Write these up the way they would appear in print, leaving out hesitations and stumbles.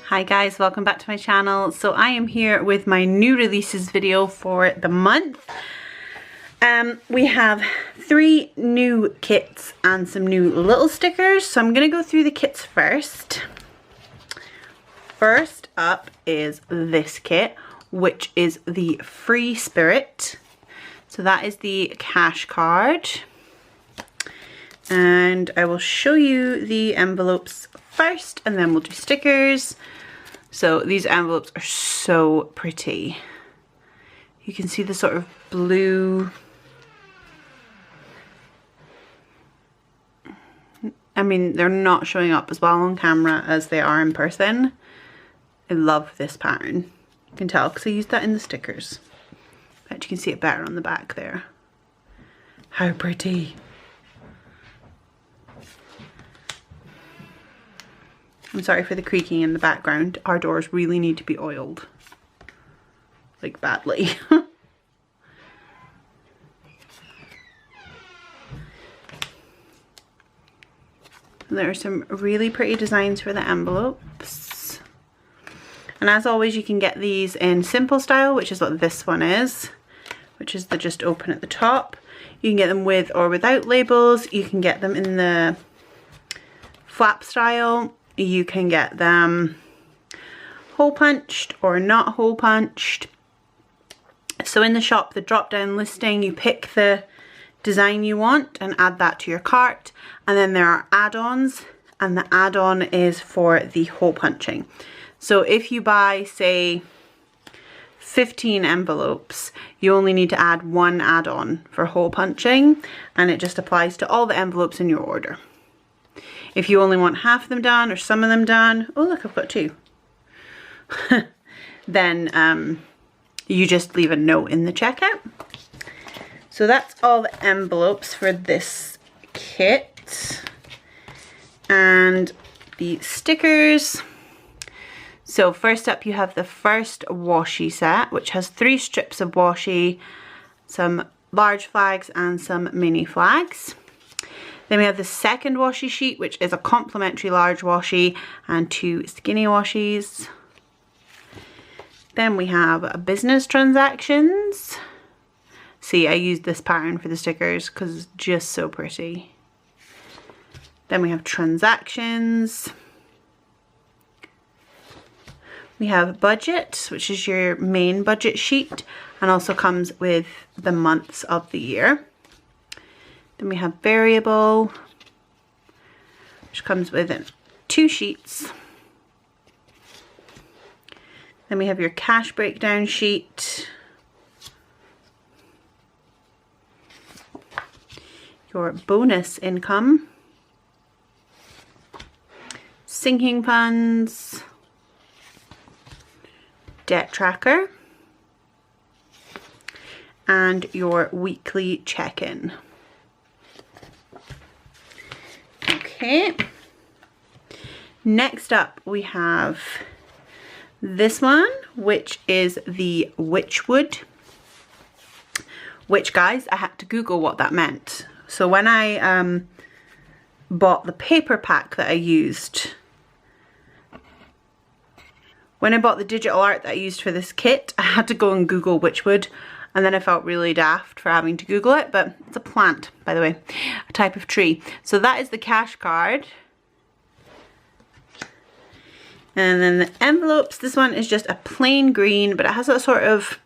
Hi guys, welcome back to my channel. So I am here with my new releases video for the month. We have 3 new kits and some new little stickers. So I'm going to go through the kits first. First up is this kit, which is the Free Spirit. So that is the cash card. And I will show you the envelopes first and then we'll do stickers. So these envelopes are so pretty. You can see the sort of blue. I mean, they're not showing up as well on camera as they are in person. I love this pattern. You can tell because I used that in the stickers. But you can see it better on the back there. How pretty. I'm sorry for the creaking in the background. Our doors really need to be oiled. Like badly. There are some really pretty designs for the envelopes. And as always, you can get these in simple style, which is what this one is, which is the just open at the top. You can get them with or without labels. You can get them in the flap style. You can get them hole punched or not hole punched. So in the shop, the drop down listing, you pick the design you want and add that to your cart. And then there are add-ons, and the add-on is for the hole punching. So if you buy, say, 15 envelopes, you only need to add 1 add-on for hole punching, and it just applies to all the envelopes in your order. If you only want half of them done or some of them done, oh look, I've got 2. Then you just leave a note in the checkout. So that's all the envelopes for this kit. And the stickers. So first up you have the first washi set, which has 3 strips of washi, some large flags and some mini flags. Then we have the second washi sheet, which is a complimentary large washi and 2 skinny washies. Then we have business transactions. See, I used this pattern for the stickers because it's just so pretty. Then we have transactions. We have budget, which is your main budget sheet and also comes with the months of the year. Then we have variable, which comes with 2 sheets. Then we have your cash breakdown sheet, your bonus income, sinking funds, debt tracker, and your weekly check-in. Okay, next up we have this one, which is the Witchwood, which, guys, I had to Google what that meant. So when I bought the paper pack that I used, when I bought the digital art that I used for this kit, I had to go and Google Witchwood. And then I felt really daft for having to Google it, but it's a plant, by the way, a type of tree. So that is the cash card. And then the envelopes, this one is just a plain green, but it has a sort of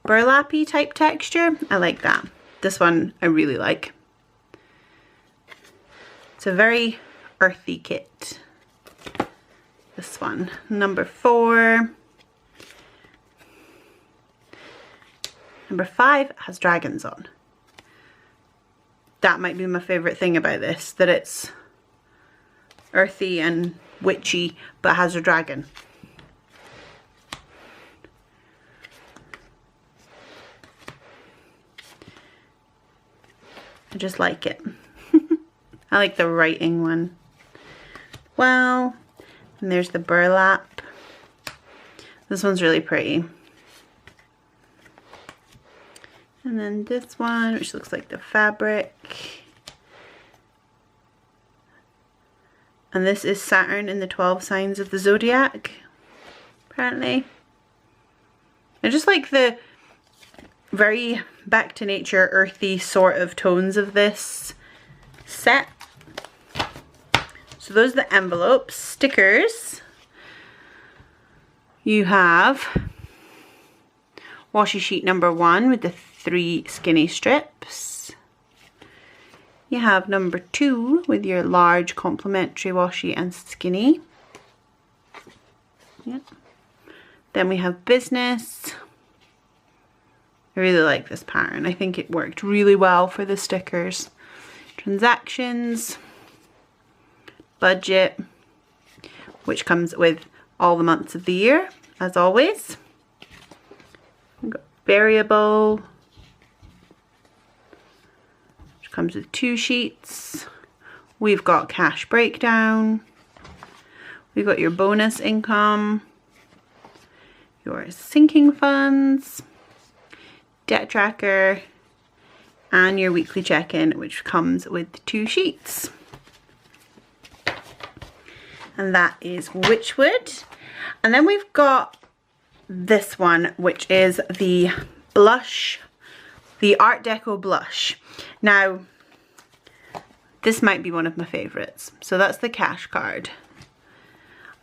burlappy type texture. I like that. This one I really like. It's a very earthy kit. This one, number 4. Number 5 has dragons on. That might be my favourite thing about this, that it's earthy and witchy, but has a dragon. I just like it. I like the writing one. Well, and there's the burlap. This one's really pretty. And then this one, which looks like the fabric. And this is Saturn in the 12 signs of the zodiac, apparently. I just like the very back to nature, earthy sort of tones of this set. So those are the envelopes. Stickers. You have washi sheet number 1 with the 3 skinny strips. You have number 2 with your large complimentary washi and skinny. Yeah. Then we have business. I really like this pattern. I think it worked really well for the stickers. Transactions. Budget, which comes with all the months of the year, as always. We've got variable, which comes with 2 sheets. We've got cash breakdown. We've got your bonus income, your sinking funds, debt tracker, and your weekly check-in, which comes with 2 sheets. And that is Witchwood. And then we've got this one, which is the blush, the Art Deco blush. Now, this might be one of my favorites. So that's the cash card.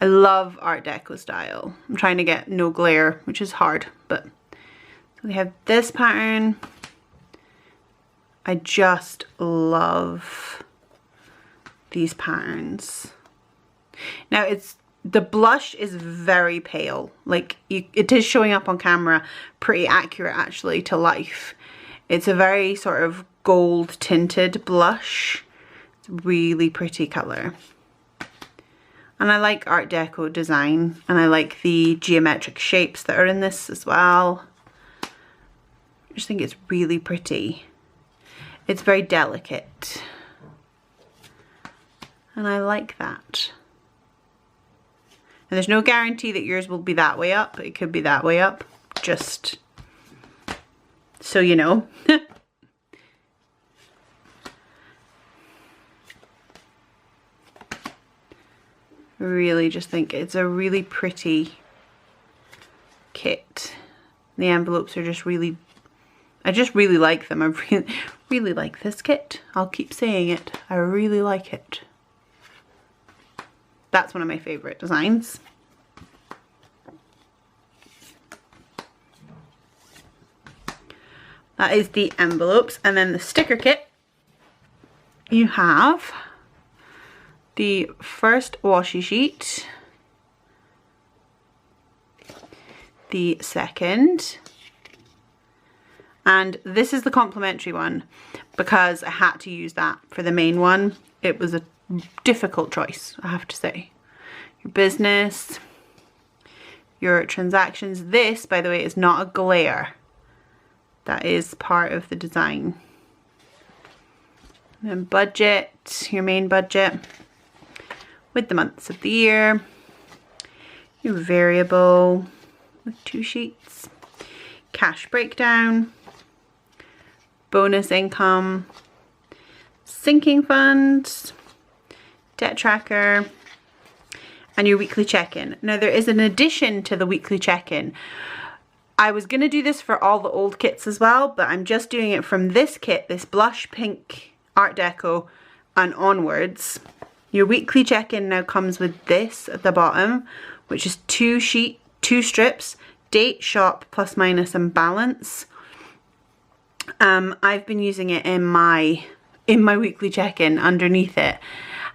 I love Art Deco style. I'm trying to get no glare, which is hard, but so we have this pattern. I just love these patterns. Now the blush is very pale, like it is showing up on camera pretty accurate actually to life. It's a very sort of gold tinted blush. It's a really pretty colour. And I like Art Deco design, and I like the geometric shapes that are in this as well. I just think it's really pretty. It's very delicate. And I like that. And there's no guarantee that yours will be that way up. It could be that way up, just so you know. Really just think it's a really pretty kit. The envelopes are just really, I just really like them. I really like this kit. I'll keep saying it. I really like it. That's one of my favorite designs. That is the envelopes. And then the sticker kit, you have the first washi sheet, the second, and this is the complimentary one because I had to use that for the main one. It was a difficult choice, I have to say. Your business, your transactions. This, by the way, is not a glare. That is part of the design. And then budget, your main budget with the months of the year. Your variable with 2 sheets. Cash breakdown. Bonus income. Sinking funds. Debt tracker, and your weekly check-in. Now there is an addition to the weekly check-in. I was going to do this for all the old kits as well, but I'm just doing it from this kit, this blush pink Art Deco, and onwards. Your weekly check-in now comes with this at the bottom, which is 2 strips, date, shop, plus minus, and balance. I've been using it in my weekly check-in underneath it.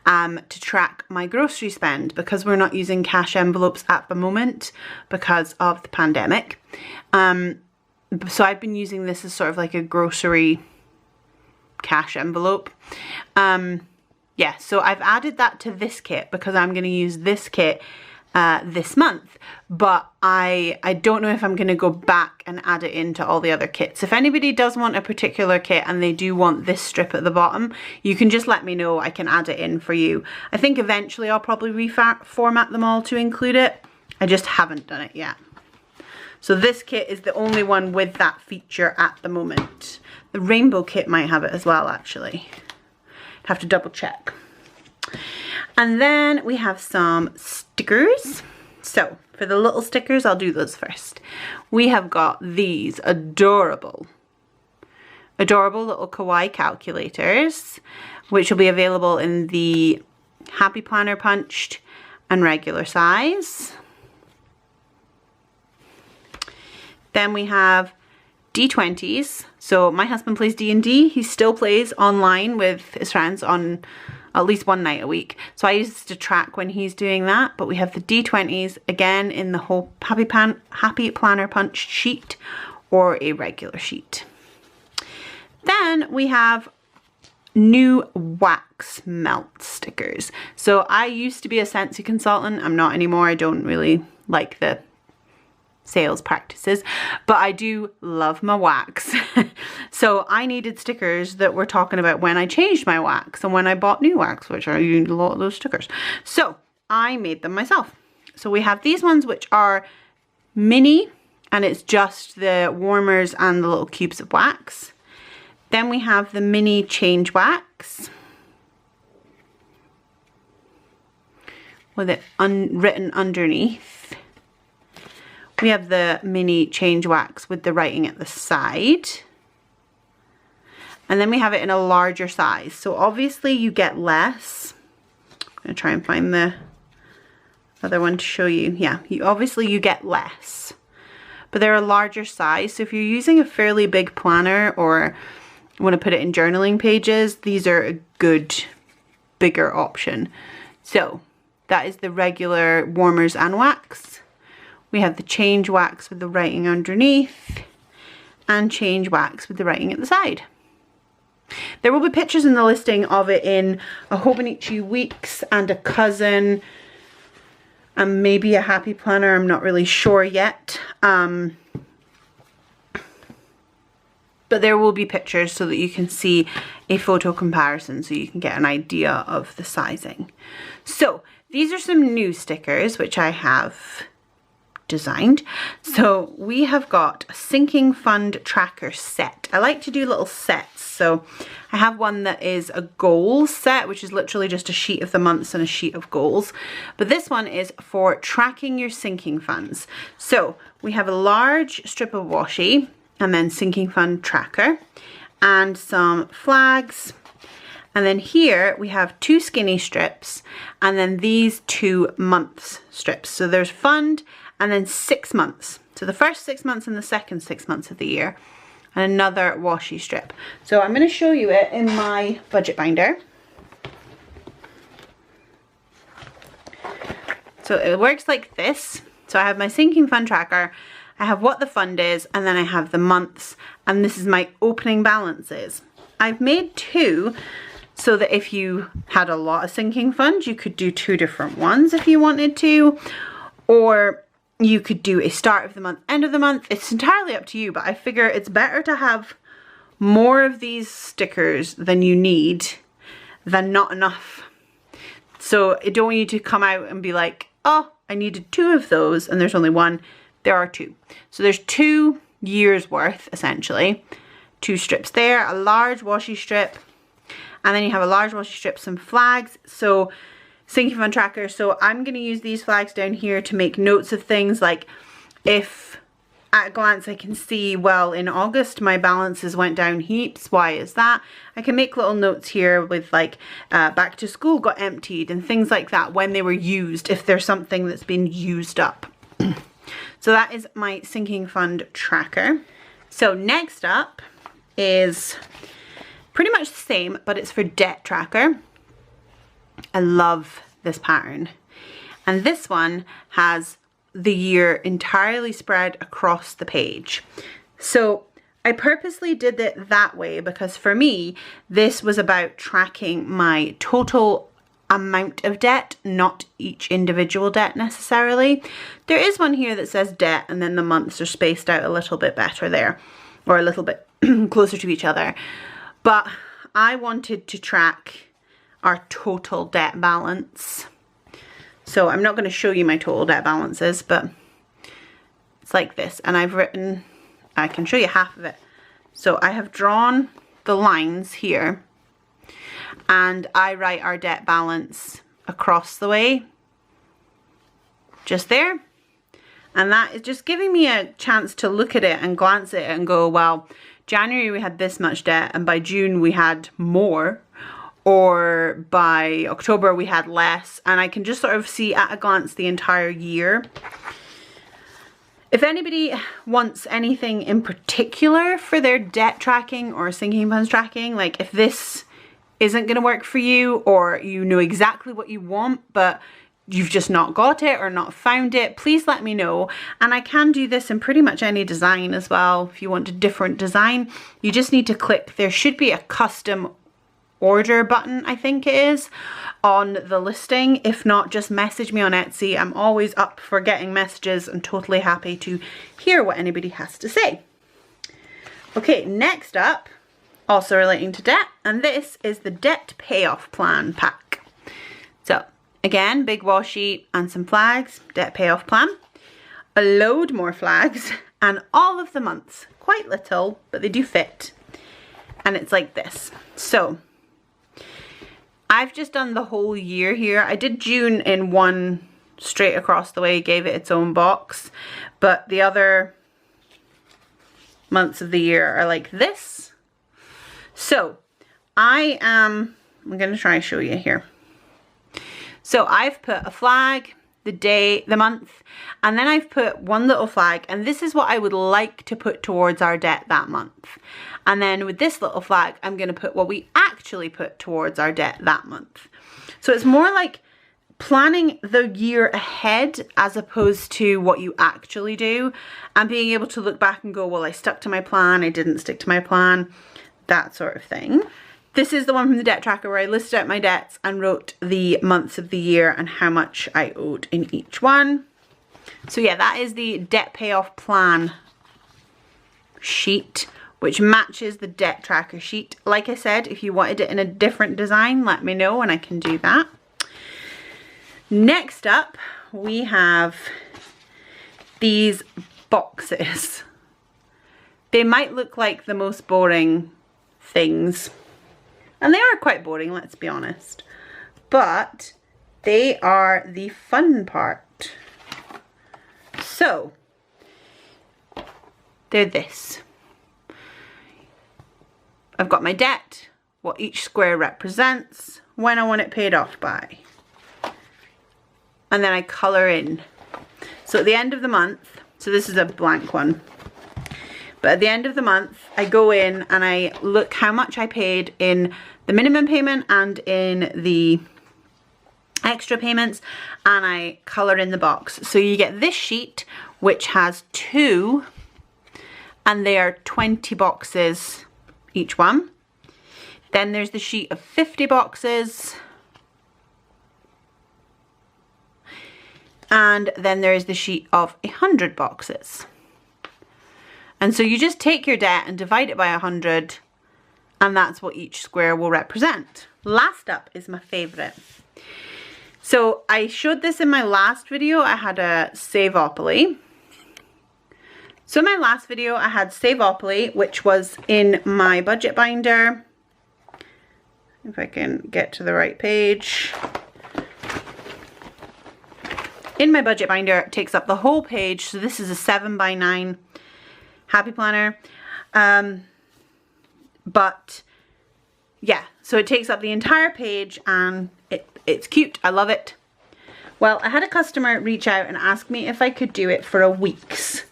To track my grocery spend, because we're not using cash envelopes at the moment because of the pandemic. So I've been using this as sort of like a grocery cash envelope. Yeah, so I've added that to this kit because I'm going to use this kit this month, but I don't know if I'm going to go back and add it into all the other kits. If anybody does want a particular kit and they do want this strip at the bottom, you can just let me know. I can add it in for you. I think eventually I'll probably reformat them all to include it. I just haven't done it yet. So this kit is the only one with that feature at the moment. The rainbow kit might have it as well, actually. Have to double check. And then we have some stickers. So for the little stickers, I'll do those first. We have got these adorable little kawaii calculators, which will be available in the Happy Planner punched and regular size. Then we have D20s. So my husband plays D&D. He still plays online with his friends on at least one night a week. So I use this to track when he's doing that. But we have the D20s again in the whole Happy Planner punched sheet or a regular sheet. Then we have new wax melt stickers. So I used to be a Scentsy consultant. I'm not anymore. I don't really like the sales practices, but I do love my wax. So I needed stickers that were talking about when I changed my wax and when I bought new wax, which I used a lot of those stickers. So I made them myself. So we have these ones which are mini, and it's just the warmers and the little cubes of wax. Then we have the mini change wax with it written underneath. We have the mini change wax with the writing at the side. And then we have it in a larger size. So obviously you get less. I'm going to try and find the other one to show you. Yeah, obviously you get less. But they're a larger size. So if you're using a fairly big planner or want to put it in journaling pages, these are a good, bigger option. So that is the regular warmers and wax. We have the change wax with the writing underneath and change wax with the writing at the side. There will be pictures in the listing of it in a Hobonichi Weeks and a Cousin and maybe a Happy Planner. I'm not really sure yet. But there will be pictures so that you can see a photo comparison so you can get an idea of the sizing. So these are some new stickers which I have designed. So we have got a sinking fund tracker set. I like to do little sets. So I have one that is a goals set, which is literally just a sheet of the months and a sheet of goals. But this one is for tracking your sinking funds. So we have a large strip of washi and then sinking fund tracker and some flags. And then here we have 2 skinny strips and then these 2 months strips. So there's fund and then 6 months. So the first 6 months and the second 6 months of the year. And another washi strip. So I'm going to show you it in my budget binder. So it works like this. So I have my sinking fund tracker, I have what the fund is, and then I have the months, and this is my opening balances. I've made 2 so that if you had a lot of sinking funds, you could do 2 different ones if you wanted to, or you could do a start of the month, end of the month. It's entirely up to you, but I figure it's better to have more of these stickers than you need than not enough. So I don't want you to come out and be like, oh, I needed 2 of those and there's only 1. There are 2. So there's 2 years worth, essentially. 2 strips there, a large washi strip, and then you have a large washi strip, some flags. So sinking fund tracker. So I'm going to use these flags down here to make notes of things like if at a glance I can see, well, in August my balances went down heaps. Why is that? I can make little notes here with like back to school got emptied and things like that when they were used, if there's something that's been used up. So that is my sinking fund tracker. So next up is pretty much the same, but it's for debt tracker. I love this pattern. And this one has the year entirely spread across the page. So I purposely did it that way because for me, this was about tracking my total amount of debt, not each individual debt necessarily. There is one here that says debt and then the months are spaced out a little bit better there, or a little bit closer to each other. But I wanted to track our total debt balance. So I'm not going to show you my total debt balances, but it's like this. And I've written, I can show you half of it. So I have drawn the lines here and I write our debt balance across the way, just there. And that is just giving me a chance to look at it and glance at it and go, well, January we had this much debt and by June we had more, or by October we had less, and I can just sort of see at a glance the entire year. If anybody wants anything in particular for their debt tracking or sinking funds tracking, like if this isn't going to work for you, or you know exactly what you want but you've just not got it or not found it, please let me know. And I can do this in pretty much any design as well. If you want a different design, you just need to click, there should be a custom order button, I think it is, on the listing. If not, just message me on Etsy. I'm always up for getting messages and totally happy to hear what anybody has to say. Okay, next up, also relating to debt, and this is the debt payoff plan pack. So again, big washi and some flags, debt payoff plan, a load more flags, and all of the months, quite little, but they do fit. And it's like this. So I've just done the whole year here. I did June in one straight across the way, gave it its own box, but the other months of the year are like this. So I'm going to try and show you here. So I've put a flag, the day, the month, and then I've put one little flag, and this is what I would like to put towards our debt that month. And then with this little flag, I'm going to put what we actually put towards our debt that month. So it's more like planning the year ahead as opposed to what you actually do, and being able to look back and go, well, I stuck to my plan, I didn't stick to my plan, that sort of thing. This is the one from the debt tracker where I listed out my debts and wrote the months of the year and how much I owed in each one. So yeah, that is the debt payoff plan sheet, which matches the debt tracker sheet. Like I said, if you wanted it in a different design, let me know and I can do that. Next up, we have these boxes. They might look like the most boring things, and they are quite boring, let's be honest, but they are the fun part. So they're this. I've got my debt, what each square represents, when I want it paid off by, and then I colour in. So at the end of the month, so this is a blank one, but at the end of the month I go in and I look how much I paid in the minimum payment and in the extra payments, and I colour in the box. So you get this sheet which has 2, and they are 20 boxes each one. Then there's the sheet of 50 boxes, and then there is the sheet of 100 boxes. And so you just take your debt and divide it by 100, and that's what each square will represent. Last up is my favourite. So I showed this in my last video. I had a Savopoly. So in my last video I had Savopoly, which was in my budget binder. If I can get to the right page. In my budget binder, it takes up the whole page. So this is a 7x9 happy planner. But yeah, so it takes up the entire page and it's cute. I love it. Well, I had a customer reach out and ask me if I could do it for a week's.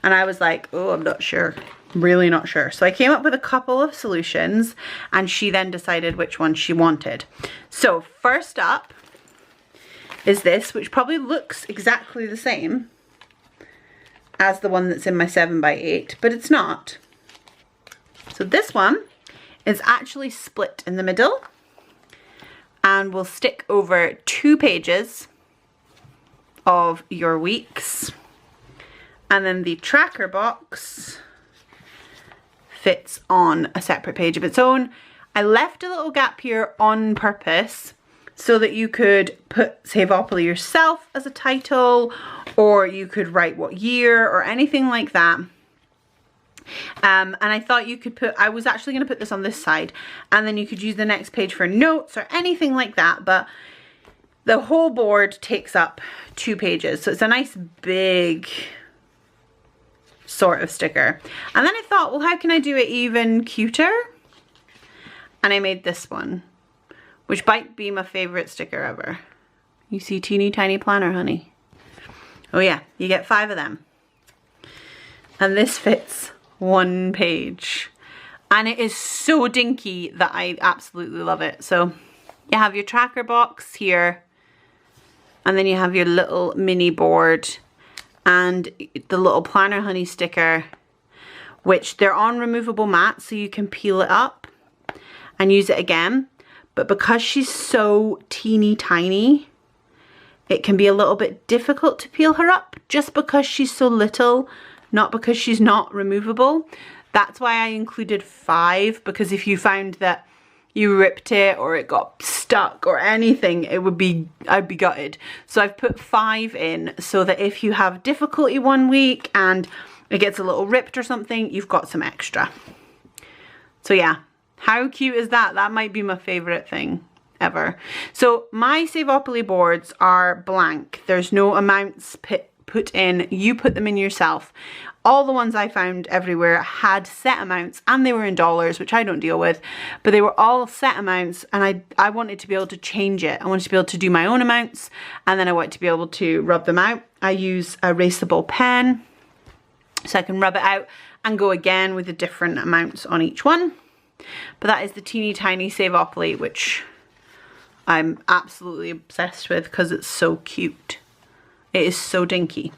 And I was like, oh, I'm not sure. Really not sure. So I came up with a couple of solutions and she then decided which one she wanted. So first up is this, which probably looks exactly the same as the one that's in my 7x8, but it's not. So this one is actually split in the middle and will stick over 2 pages of your weeks. And then the tracker box fits on a separate page of its own. I left a little gap here on purpose so that you could put Savopoly yourself as a title, or you could write what year or anything like that. And I thought you could put, I was actually going to put this on this side, and then you could use the next page for notes or anything like that. But The whole board takes up 2 pages, so it's a nice big sort of sticker. And then I thought, well, how can I do it even cuter? And I made this one, which might be my favorite sticker ever. You see teeny tiny planner, honey. Oh yeah, you get 5 of them. And this fits 1 page. And it is so dinky that I absolutely love it. So you have your tracker box here, and then you have your little mini board and the little planner honey sticker, which they're on removable mats, so you can peel it up and use it again. But because she's so teeny tiny, it can be a little bit difficult to peel her up just because she's so little, not because she's not removable. That's why I included 5, because if you found that you ripped it or it got stuck or anything, I'd be gutted. So I've put 5 in so that if you have difficulty one week and it gets a little ripped or something, you've got some extra. So yeah, how cute is that? That might be my favorite thing ever. So my Savopoly boards are blank. There's no amounts put in. You put them in yourself. All the ones I found everywhere had set amounts, and they were in dollars, which I don't deal with, but they were all set amounts, and I wanted to be able to change it. I wanted to be able to do my own amounts, and then I want to be able to rub them out. I use a erasable pen, so I can rub it out and go again with the different amounts on each one. But that is the teeny tiny Savopoly, which I'm absolutely obsessed with because it's so cute. It is so dinky.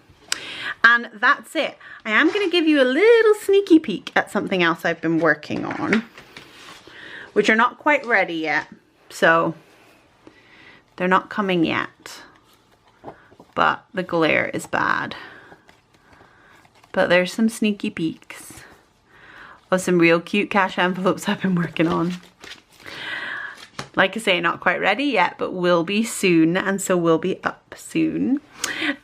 And that's it. I am going to give you a little sneaky peek at something else I've been working on, which are not quite ready yet. So they're not coming yet, but the glare is bad. But there's some sneaky peeks of some real cute cash envelopes I've been working on. Like I say, not quite ready yet, but will be soon, and so will be up soon.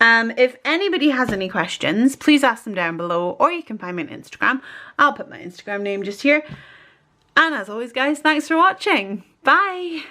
If anybody has any questions, please ask them down below, or you can find me on Instagram. I'll put my Instagram name just here. And as always, guys, thanks for watching. Bye!